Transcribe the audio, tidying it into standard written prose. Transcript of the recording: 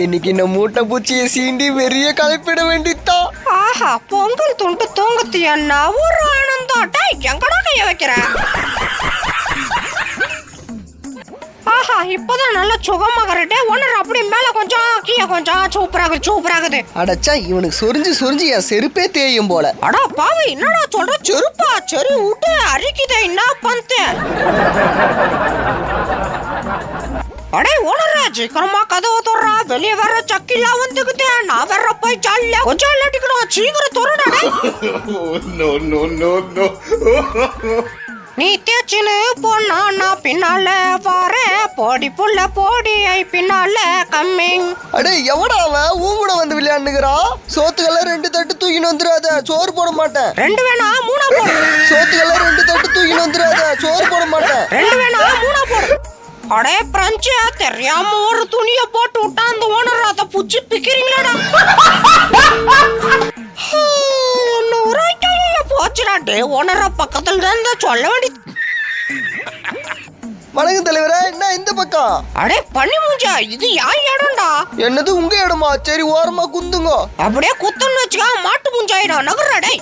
இன்னைக்கு இந்த மூட்டை பூச்சியை சீண்டி வெறிய கலப்பிட வேண்டித்தான். ஆஹா, பொங்கல் துண்டு தூங்கத்து என்ன ஒரு ஆனந்தம். எங்கடா கைய வைக்கிறேன்? ஆஹா, இப்பதான் நல்ல சுகமாகறே. ஒன்னு அப்படி மேல கொஞ்சம் கீழே கொஞ்சம் சூப்பராகுது. அடச்சா, இவனுக்கு சொரிஞ்சு என் செருப்பே தேயும் போல. அடா பாவி, என்னடா சொல்ற? செருப்பா? சரி விட்டு அரிக்குதே. என்ன பண்ண? அடே ஓனரா, சீக்கிரமா கதவை தோறா. வெளியே வர சக்கிலாம் வந்துக்குது. நான் வர போய் ஜாலியா கொஞ்சம் அடிக்கணும். சீக்கிரம் தோறடா. நீ தேச்சின்னு போனா நான் பின்னால வாரேன். போடி புள்ள போடி, பின்னால கம்மிங். அடே எவடா அவன் ஊங்கூட வந்து விளையாண்டுக்கிறா? சோத்துக்கெல்லாம் 2 தட்டு தூக்கின்னு வந்துடாத, சோறு போட மாட்டேன். 2 வேணா 3 போடு. சோத்துக்கெல்லாம் 2 தட்டு தூக்கின்னு வந்துடாத, சோறு போட மாட்டேன். 2 வேணா 3 போடு. அடே பிரெஞ்சு, தெரியாம ஒரு துணியை போட்டு விட்டா அந்த ஓனர் அதை புச்சி பிக்கிறீங்களாடா? போச்சுடாட்டே. ஓனர பக்கத்துல இருந்து சொல்ல வேண்டிய. வணக்கம் தலைவரே, என்ன இந்த பக்கம்? அடே பண்ணி மூஞ்சா, இது யார் இடம்டா? என்னது உங்க இடமா? சரி, ஓரமா குந்துங்க. அப்படியே குத்துன்னு வச்சுக்கா, மாட்டு மூஞ்சாயிடும். நகர்றா டேய்.